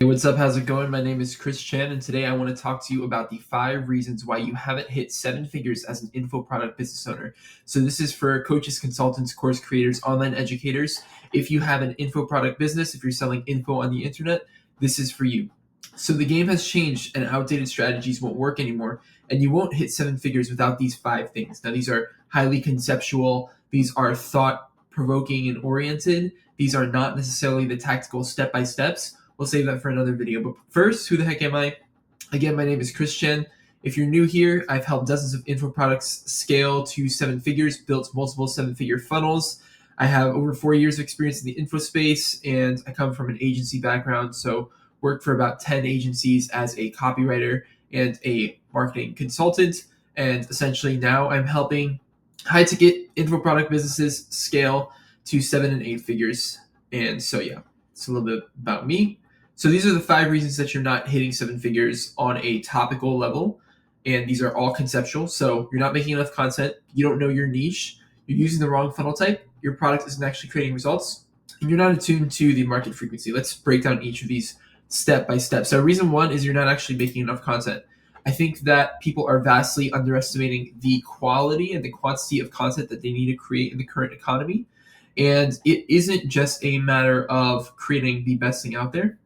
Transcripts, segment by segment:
What's up? How's it going? My name is Chris Chan, and today I want to talk to you about the 5 reasons why you haven't hit 7 figures as an info product business owner. So, this is for coaches, consultants, course creators, online educators. If you have an info product business, if you're selling info on the internet, this is for you. So, the game has changed, and outdated strategies won't work anymore, and you won't hit 7 figures without these 5 things. Now, these are highly conceptual, these are thought provoking and oriented, these are not necessarily the tactical step by steps. We'll save that for another video. But first, who the heck am I? Again, my name is Chris Chen. If you're new here, I've helped dozens of info products scale to 7 figures, built multiple 7 figure funnels. I have over 4 years of experience in the info space, and I come from an agency background. So, worked for about 10 agencies as a copywriter and a marketing consultant. And essentially, now I'm helping high ticket info product businesses scale to 7 and 8 figures. And so, yeah, it's a little bit about me. So these are the 5 reasons that you're not hitting 7 figures on a topical level. And these are all conceptual. So you're not making enough content. You don't know your niche. You're using the wrong funnel type. Your product isn't actually creating results. And you're not attuned to the market frequency. Let's break down each of these step by step. So reason one is you're not actually making enough content. I think that people are vastly underestimating the quality and the quantity of content that they need to create in the current economy. And it isn't just a matter of creating the best thing out there.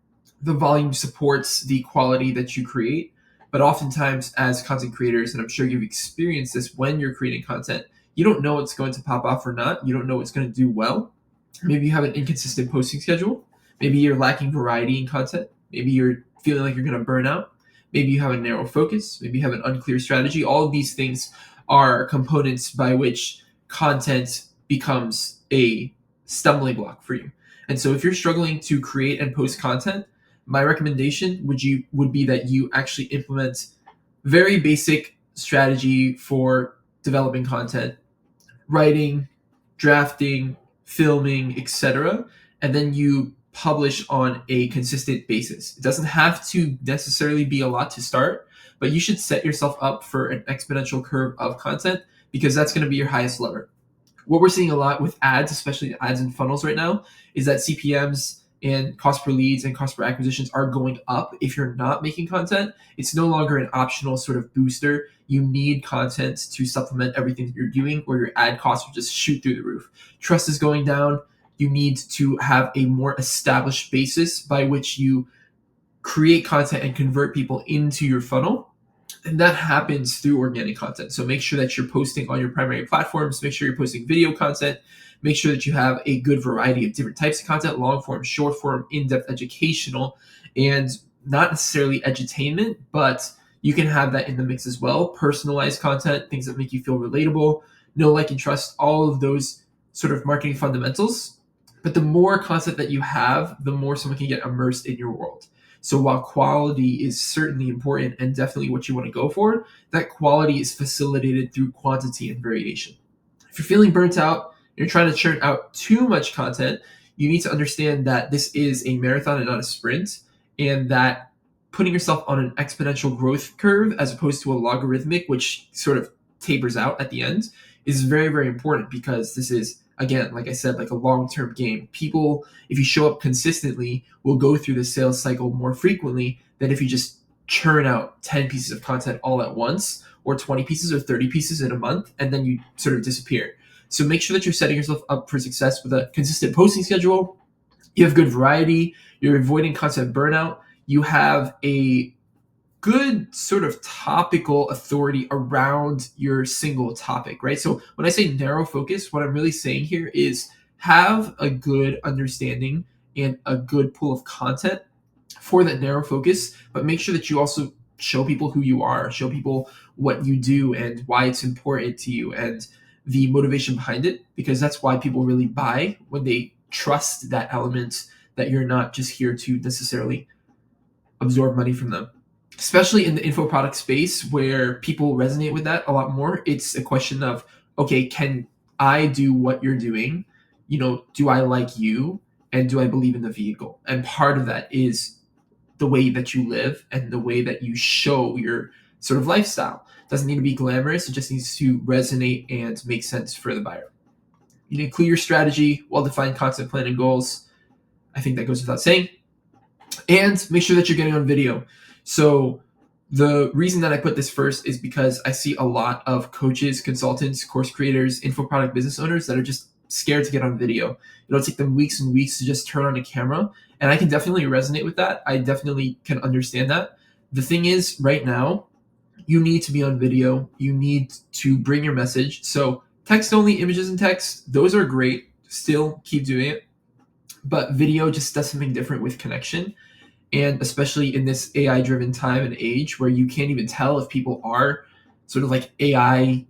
The volume supports the quality that you create. But oftentimes, as content creators, and I'm sure you've experienced this when you're creating content, you don't know what's going to pop off or not. You don't know what's going to do well. Maybe you have an inconsistent posting schedule. Maybe you're lacking variety in content. Maybe you're feeling like you're going to burn out. Maybe you have a narrow focus. Maybe you have an unclear strategy. All of these things are components by which content becomes a stumbling block for you. And so if you're struggling to create and post content, my recommendation would be that you actually implement very basic strategy for developing content, writing, drafting, filming, etc., and then you publish on a consistent basis. It doesn't have to necessarily be a lot to start, but you should set yourself up for an exponential curve of content because that's going to be your highest lever. What we're seeing a lot with ads, especially ads and funnels right now, is that CPMs and cost per leads and cost per acquisitions are going up if you're not making content. It's no longer an optional sort of booster. You need content to supplement everything that you're doing, or your ad costs will just shoot through the roof. Trust is going down. You need to have a more established basis by which you create content and convert people into your funnel. And that happens through organic content. So make sure that you're posting on your primary platforms. Make sure you're posting video content. Make sure that you have a good variety of different types of content, long form, short form, in-depth educational, and not necessarily edutainment, but you can have that in the mix as well. Personalized content, things that make you feel relatable, know, like, and trust, all of those sort of marketing fundamentals. But the more content that you have, the more someone can get immersed in your world. So while quality is certainly important and definitely what you want to go for, that quality is facilitated through quantity and variation. If you're feeling burnt out, you're trying to churn out too much content, you need to understand that this is a marathon and not a sprint, and that putting yourself on an exponential growth curve as opposed to a logarithmic, which sort of tapers out at the end, is very, very important because this is, again, like I said, like a long-term game. People, if you show up consistently, will go through the sales cycle more frequently than if you just churn out 10 pieces of content all at once, or 20 pieces or 30 pieces in a month, and then you sort of disappear. So make sure that you're setting yourself up for success with a consistent posting schedule. You have good variety. You're avoiding content burnout. You have a good sort of topical authority around your single topic, right? So when I say narrow focus, what I'm really saying here is have a good understanding and a good pool of content for that narrow focus, but make sure that you also show people who you are, show people what you do and why it's important to you and the motivation behind it, because that's why people really buy, when they trust that element that you're not just here to necessarily absorb money from them. Especially in the info product space where people resonate with that a lot more, it's a question of, okay, can I do what you're doing? Do I like you? And do I believe in the vehicle? And part of that is the way that you live and the way that you show your sort of lifestyle. It doesn't need to be glamorous. It just needs to resonate and make sense for the buyer. You need clear strategy, well-defined content plan and goals. I think that goes without saying. and make sure that you're getting on video. So the reason that I put this first is because I see a lot of coaches, consultants, course creators, info product business owners that are just scared to get on video. It'll take them weeks and weeks to just turn on a camera. And I can definitely resonate with that. I definitely can understand that. The thing is, right now, you need to be on video. You need to bring your message. So text only, images and text, those are great. Still keep doing it. But video just does something different with connection. And especially in this AI driven time and age where you can't even tell if people are sort of like AI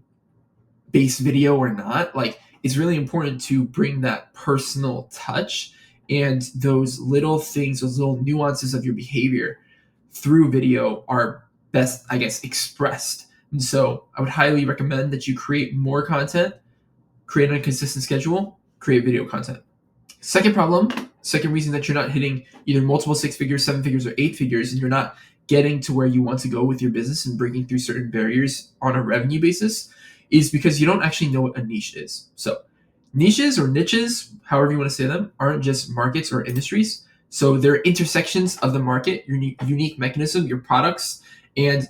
based video or not, like it's really important to bring that personal touch and those little things, those little nuances of your behavior through video are best, I guess, expressed. And so I would highly recommend that you create more content, create on a consistent schedule, create video content. Second reason that you're not hitting either multiple six figures, seven figures, or eight figures, and you're not getting to where you want to go with your business and breaking through certain barriers on a revenue basis is because you don't actually know what a niche is. So, niches or niches, however you want to say them, aren't just markets or industries. So, they're intersections of the market, your unique mechanism, your products. And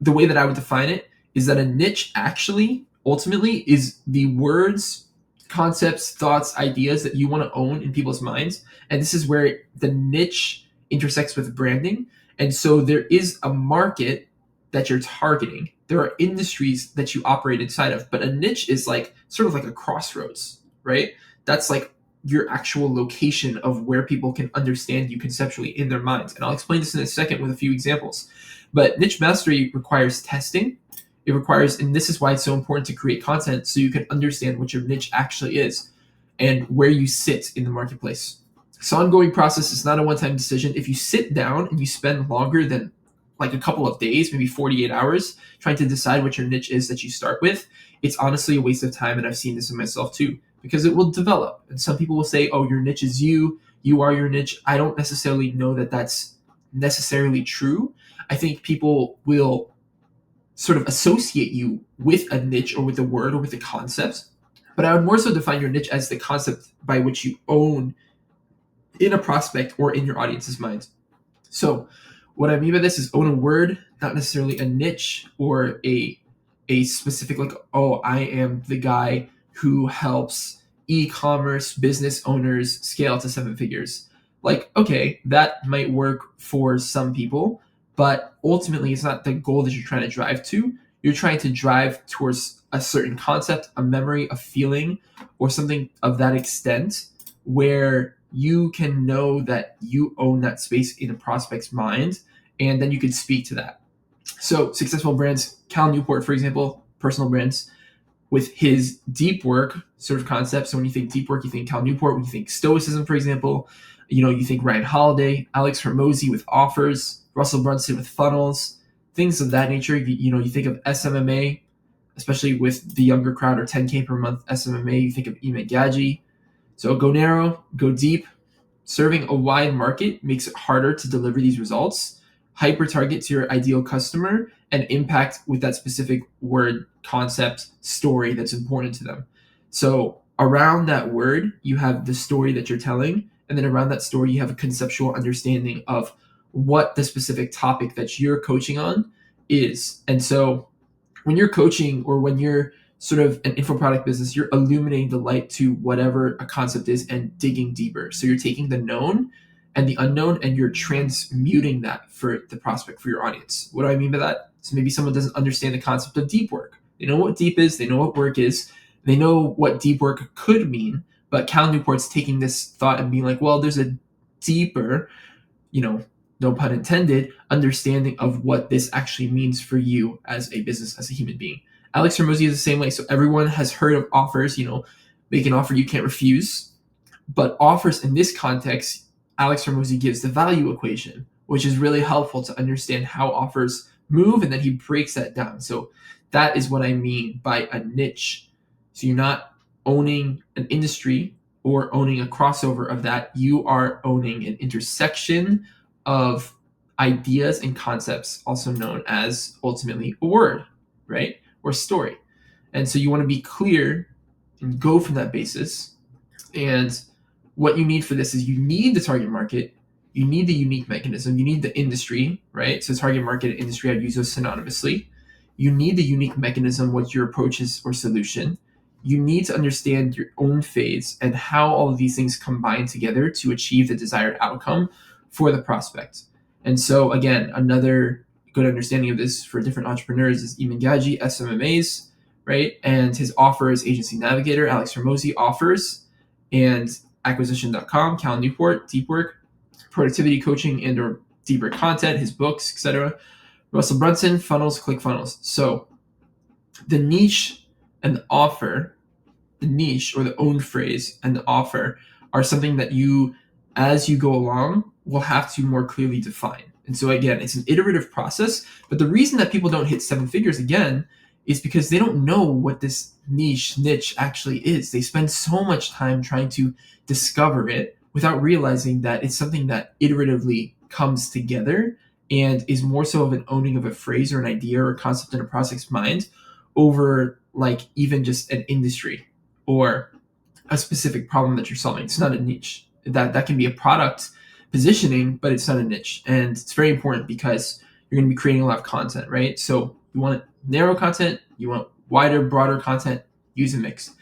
the way that I would define it is that a niche actually ultimately is the words, concepts, thoughts, ideas that you want to own in people's minds. And this is where the niche intersects with branding. And so there is a market that you're targeting. There are industries that you operate inside of, but a niche is like sort of like a crossroads, right? That's like your actual location of where people can understand you conceptually in their minds. And I'll explain this in a second with a few examples. But niche mastery requires testing. It requires, and this is why it's so important to create content so you can understand what your niche actually is and where you sit in the marketplace. So ongoing process is not a one-time decision. If you sit down and you spend longer than like a couple of days, maybe 48 hours, trying to decide what your niche is that you start with, it's honestly a waste of time. And I've seen this in myself too, because it will develop. And some people will say, oh, your niche is you are your niche. I don't necessarily know that that's necessarily true. I think people will sort of associate you with a niche or with a word or with a concept. But I would more so define your niche as the concept by which you own in a prospect or in your audience's mind. So what I mean by this is own a word, not necessarily a niche or a specific like, oh, I am the guy who helps e-commerce business owners scale to seven figures. Like, okay, that might work for some people, but ultimately it's not the goal that you're trying to drive to. You're trying to drive towards a certain concept, a memory, a feeling, or something of that extent where you can know that you own that space in a prospect's mind, and then you can speak to that. So successful brands, Cal Newport, for example, personal brands, with his deep work sort of concept. So when you think deep work, you think Cal Newport. When you think stoicism, for example, you think Ryan Holiday, Alex Hormozi with offers, Russell Brunson with funnels, things of that nature. You think of SMMA, especially with the younger crowd, or 10K per month SMMA. You think of Ime Gadji. So go narrow, go deep. Serving a wide market makes it harder to deliver these results. Hyper target to your ideal customer and impact with that specific word, concept, story that's important to them. So around that word, you have the story that you're telling. And then around that story, you have a conceptual understanding of what the specific topic that you're coaching on is. And so when you're coaching or when you're sort of an info product business, you're illuminating the light to whatever a concept is and digging deeper. So you're taking the known and the unknown and you're transmuting that for the prospect, for your audience. What do I mean by that? So maybe someone doesn't understand the concept of deep work. They know what deep is, they know what work is, they know what deep work could mean, but Cal Newport's taking this thought and being like, well, there's a deeper, no pun intended, understanding of what this actually means for you as a business, as a human being. Alex Hormozi is the same way. So everyone has heard of offers, make an offer you can't refuse. But offers in this context, Alex Hormozi gives the value equation, which is really helpful to understand how offers move, and then he breaks that down. So that is what I mean by a niche. So you're not owning an industry or owning a crossover of that. You are owning an intersection of ideas and concepts, also known as ultimately a word, right? Or story. And so you want to be clear and go from that basis. And what you need for this is you need the target market, You need the unique mechanism. You need the industry, right? So target market and industry, I'd use those synonymously. You need the unique mechanism, what your approach is or solution. You need to understand your own phase and how all of these things combine together to achieve the desired outcome for the prospect. And so, again, another good understanding of this for different entrepreneurs is Eamon Gadzhi, SMMAs, right? And his offer is Agency Navigator, Alex Hormozi offers, and acquisition.com, Cal Newport, Deep Work, productivity coaching and or deeper content, his books, etc. Russell Brunson, funnels, ClickFunnels. So the niche and the offer, the niche or the own phrase and the offer are something that you, as you go along, will have to more clearly define. And so again, it's an iterative process, but the reason that people don't hit seven figures again is because they don't know what this niche actually is. They spend so much time trying to discover it without realizing that it's something that iteratively comes together and is more so of an owning of a phrase or an idea or a concept in a prospect's mind over like even just an industry or a specific problem that you're solving. It's not a niche. That can be a product positioning, but it's not a niche. And it's very important because you're going to be creating a lot of content, right? So you want narrow content, you want wider, broader content, use a mix.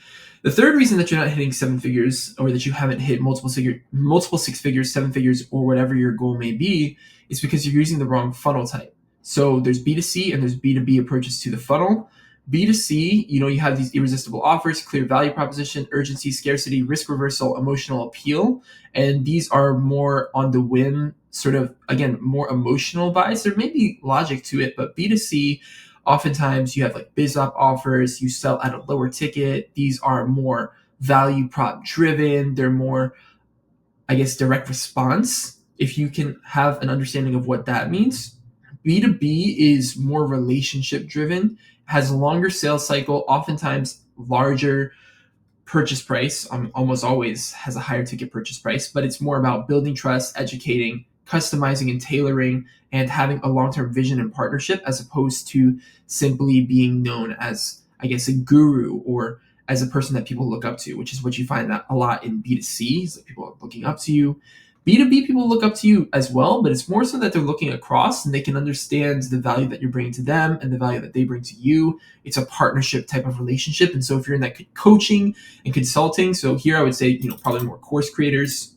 The third reason that you're not hitting seven figures or that you haven't hit multiple six figures, seven figures, or whatever your goal may be is because you're using the wrong funnel type. So there's B2C and there's B2B approaches to the funnel. B2C, you have these irresistible offers, clear value proposition, urgency, scarcity, risk reversal, emotional appeal. And these are more on the whim, sort of, again, more emotional buys. There may be logic to it, but B2C, oftentimes you have like biz op offers, you sell at a lower ticket. These are more value prop driven. They're more, I guess, direct response. If you can have an understanding of what that means. B2B is more relationship driven, has a longer sales cycle, oftentimes larger purchase price, almost always has a higher ticket purchase price, but it's more about building trust, educating, customizing and tailoring, and having a long-term vision and partnership as opposed to simply being known as, I guess, a guru or as a person that people look up to, which is what you find that a lot in B2C, is that people are looking up to you. B2B, people look up to you as well, but it's more so that they're looking across and they can understand the value that you're bringing to them and the value that they bring to you. It's a partnership type of relationship. And so if you're in that coaching and consulting, so here I would say, probably more course creators,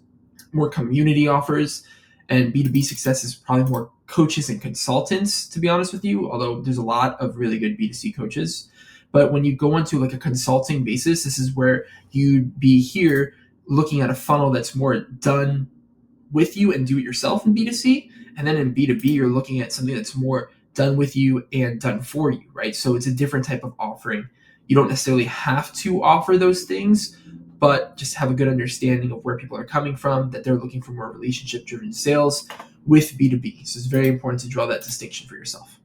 more community offers, and B2B success is probably more coaches and consultants, to be honest with you, although there's a lot of really good B2C coaches. But when you go into like a consulting basis, this is where you'd be here looking at a funnel that's more done with you and do it yourself in B2C. And then in B2B, you're looking at something that's more done with you and done for you, right? So it's a different type of offering. You don't necessarily have to offer those things, but just have a good understanding of where people are coming from, that they're looking for more relationship-driven sales with B2B. So it's very important to draw that distinction for yourself.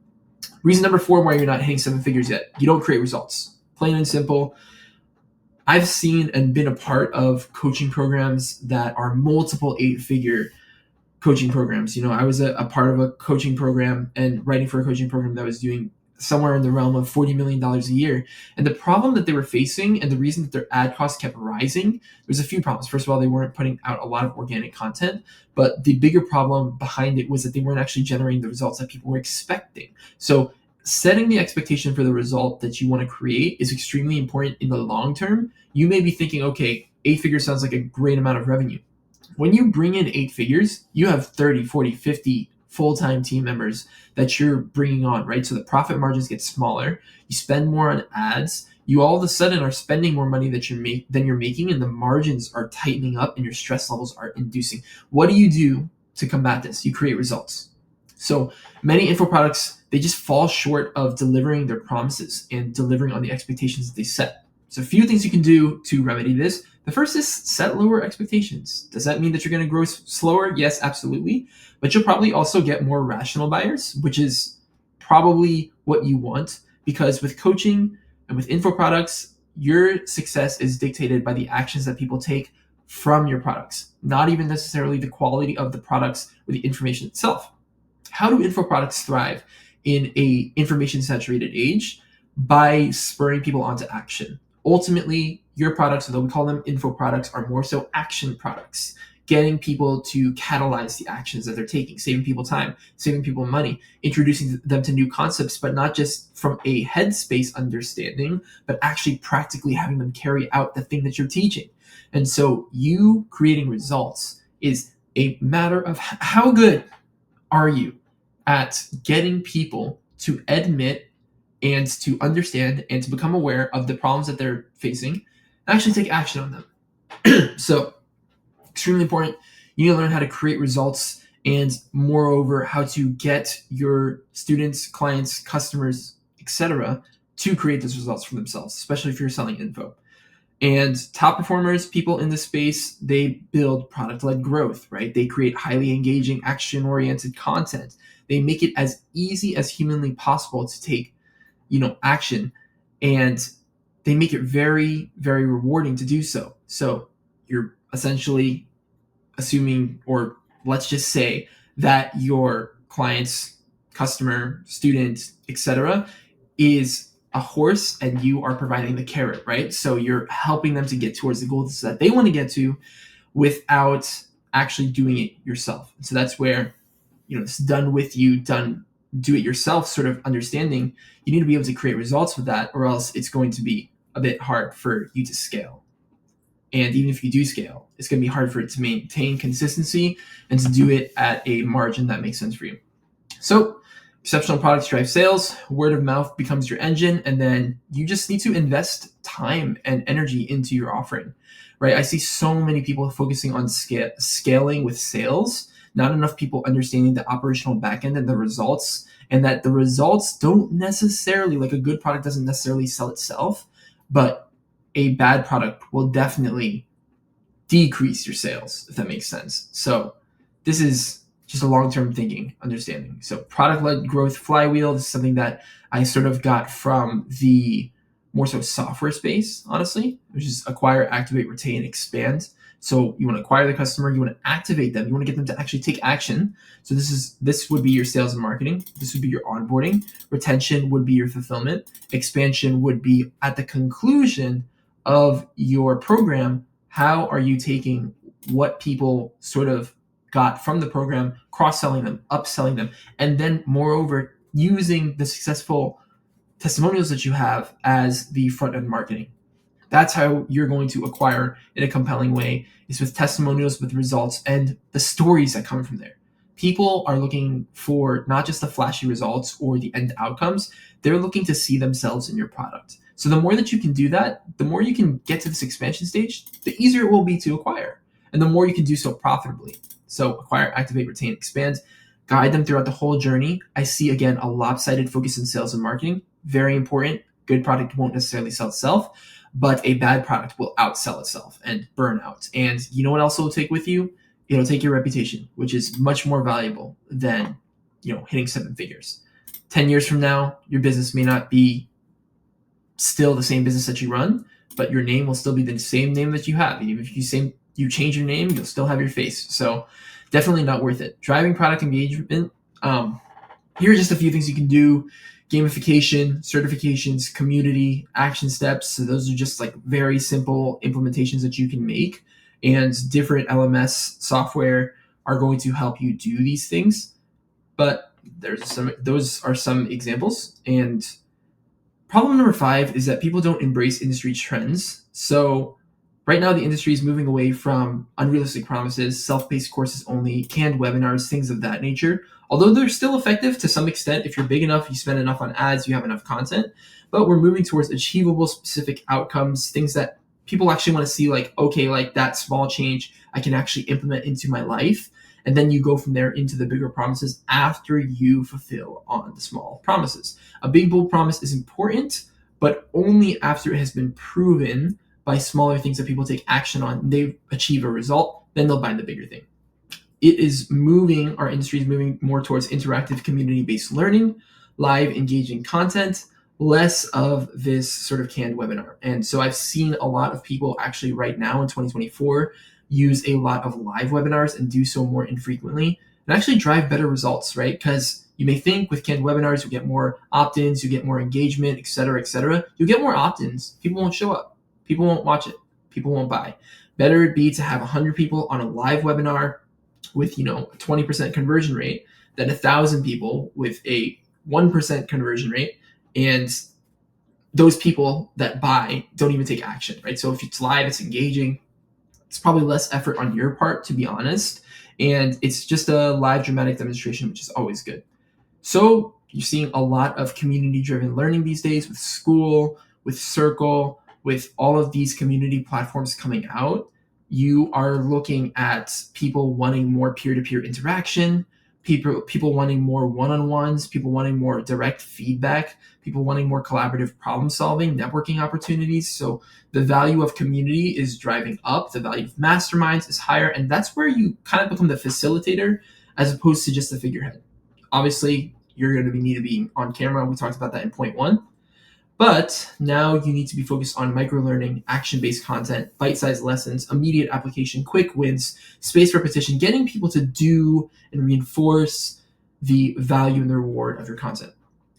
Reason number 4 why you're not hitting seven figures yet, you don't create results. Plain and simple. I've seen and been a part of coaching programs that are multiple 8-figure coaching programs. I was a part of a coaching program and writing for a coaching program that was doing somewhere in the realm of $40 million a year. And the problem that they were facing and the reason that their ad costs kept rising, there's a few problems. First of all, they weren't putting out a lot of organic content, but the bigger problem behind it was that they weren't actually generating the results that people were expecting. So setting the expectation for the result that you want to create is extremely important in the long term. You may be thinking, okay, 8 figures sounds like a great amount of revenue. When you bring in 8 figures, you have 30, 40, 50 full-time team members that you're bringing on, right? So the profit margins get smaller. You spend more on ads. You all of a sudden are spending more money than you're making, and the margins are tightening up and your stress levels are inducing. What do you do to combat this? You create results. So many info products, they just fall short of delivering their promises and delivering on the expectations that they set. So a few things you can do to remedy this. The first is set lower expectations. Does that mean that you're going to grow slower? Yes, absolutely. But you'll probably also get more rational buyers, which is probably what you want, because with coaching and with info products, your success is dictated by the actions that people take from your products, not even necessarily the quality of the products or the information itself. How do info products thrive in a information saturated age? By spurring people onto action. Ultimately, your products, although we call them info products, are more so action products. getting people to catalyze the actions that they're taking, saving people time, saving people money, introducing them to new concepts, but not just from a headspace understanding, but actually practically having them carry out the thing that you're teaching. And so you creating results is a matter of how good are you at getting people to admit and to understand and to become aware of the problems that they're facing and actually take action on them. So extremely important. You need to learn how to create results and moreover how to get your students, clients, customers, etc. to create those results for themselves, especially if you're selling info. And top performers, people in this space, they build product-led growth, right? They create highly engaging, action-oriented content. They make it as easy as humanly possible to take, action, and they make it very, very rewarding to do so. So you're essentially assuming, or let's just say that your client's customer, student, etc., is a horse and you are providing the carrot, right? So you're helping them to get towards the goals that they want to get to without actually doing it yourself. So that's where, it's done with you, do it yourself sort of understanding. You need to be able to create results with that, or else it's going to be a bit hard for you to scale. And even if you do scale, it's going to be hard for it to maintain consistency and to do it at a margin that makes sense for you. So exceptional products drive sales, word of mouth becomes your engine, and then you just need to invest time and energy into your offering, right? I see so many people focusing on scaling with sales, not enough people understanding the operational backend and the results, and that the results don't necessarily, like a good product doesn't necessarily sell itself, but a bad product will definitely decrease your sales, if that makes sense. So this is just a long-term thinking, understanding. So product-led growth flywheel, this is something that I sort of got from the more so software space, honestly, which is acquire, activate, retain, expand. So you want to acquire the customer, you want to activate them, you want to get them to actually take action. So this would be your sales and marketing. This would be your onboarding. Retention would be your fulfillment. Expansion would be at the conclusion of your program. How are you taking what people sort of got from the program, cross-selling them, upselling them, and then moreover, using the successful testimonials that you have as the front-end marketing. That's how you're going to acquire in a compelling way, is with testimonials, with results, and the stories that come from there. People are looking for not just the flashy results or the end outcomes, they're looking to see themselves in your product. So the more that you can do that, the more you can get to this expansion stage, the easier it will be to acquire, and the more you can do so profitably. So acquire, activate, retain, expand, guide them throughout the whole journey. I see, again, a lopsided focus in sales and marketing. Very important. Good product won't necessarily sell itself, but a bad product will outsell itself and burn out. And you know what else it'll take with you? It'll take your reputation, which is much more valuable than, hitting 7 figures. 10 years from now, your business may not be still the same business that you run, but your name will still be the same name that you have. Even if you change your name, you'll still have your face. So definitely not worth it. Driving product engagement. Here are just a few things you can do. Gamification, certifications, community, action steps. So those are just like very simple implementations that you can make. And different LMS software are going to help you do these things. But those are some examples. And problem number 5 is that people don't embrace industry trends. So right now, the industry is moving away from unrealistic promises, self-paced courses only, canned webinars, things of that nature. Although they're still effective to some extent, if you're big enough, you spend enough on ads, you have enough content. But we're moving towards achievable, specific outcomes, things that people actually want to see, like, okay, like that small change I can actually implement into my life. And then you go from there into the bigger promises after you fulfill on the small promises. A big, bold promise is important, but only after it has been proven by smaller things that people take action on, they achieve a result, then they'll buy the bigger thing. Our industry is moving more towards interactive community-based learning, live engaging content, less of this sort of canned webinar. And so I've seen a lot of people actually right now in 2024 use a lot of live webinars and do so more infrequently and actually drive better results, right? Because you may think with canned webinars, you get more opt-ins, you get more engagement, et cetera, et cetera. You get more opt-ins. People won't show up. People won't watch it. People won't buy. Better it'd be to have 100 people on a live webinar with, a 20% conversion rate than 1,000 people with a 1% conversion rate, and those people that buy don't even take action, right? So if it's live, it's engaging, it's probably less effort on your part, to be honest, and it's just a live dramatic demonstration, which is always good. So you're seeing a lot of community-driven learning these days with School, with Circle, with all of these community platforms coming out. You are looking at people wanting more peer-to-peer interaction, people wanting more one-on-ones, people wanting more direct feedback, people wanting more collaborative problem solving, networking opportunities. So the value of community is driving up, the value of masterminds is higher, and that's where you kind of become the facilitator as opposed to just the figurehead. Obviously, you're going to need to be on camera. We talked about that in point one. But now you need to be focused on micro-learning, action-based content, bite-sized lessons, immediate application, quick wins, spaced repetition, getting people to do and reinforce the value and the reward of your content.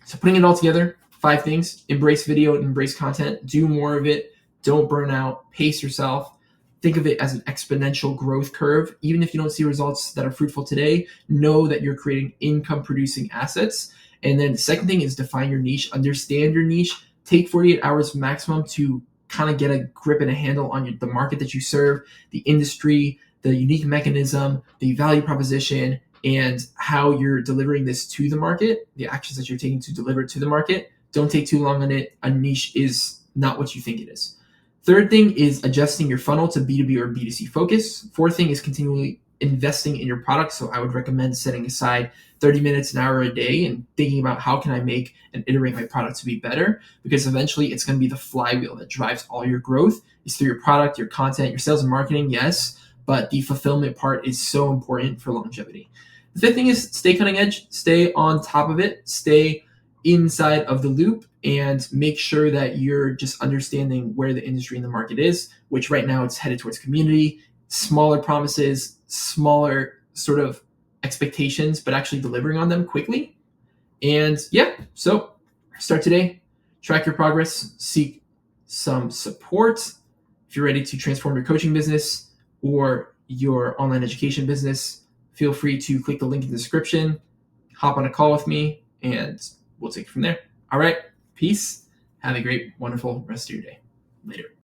So putting it all together, 5 things: embrace video, embrace content, do more of it, don't burn out, pace yourself. Think of it as an exponential growth curve. Even if you don't see results that are fruitful today, know that you're creating income producing assets. And then the second thing is define your niche, understand your niche, take 48 hours maximum to kind of get a grip and a handle on the market that you serve, the industry, the unique mechanism, the value proposition, and how you're delivering this to the market, the actions that you're taking to deliver it to the market. Don't take too long on it. A niche is not what you think it is. Third thing is adjusting your funnel to B2B or B2C focus. Fourth thing is continually investing in your product. So I would recommend setting aside 30 minutes, an hour a day and thinking about how can I make and iterate my product to be better, because eventually it's going to be the flywheel that drives all your growth. It's through your product, your content, your sales and marketing, yes, but the fulfillment part is so important for longevity. The fifth thing is stay cutting edge, stay on top of it, stay inside of the loop, and make sure that you're just understanding where the industry and the market is, which right now it's headed towards community, smaller promises, smaller sort of expectations, but actually delivering on them quickly. And yeah, so start today, track your progress, seek some support. If you're ready to transform your coaching business or your online education business, feel free to click the link in the description, hop on a call with me, and we'll take it from there. All right, peace. Have a great, wonderful rest of your day. Later.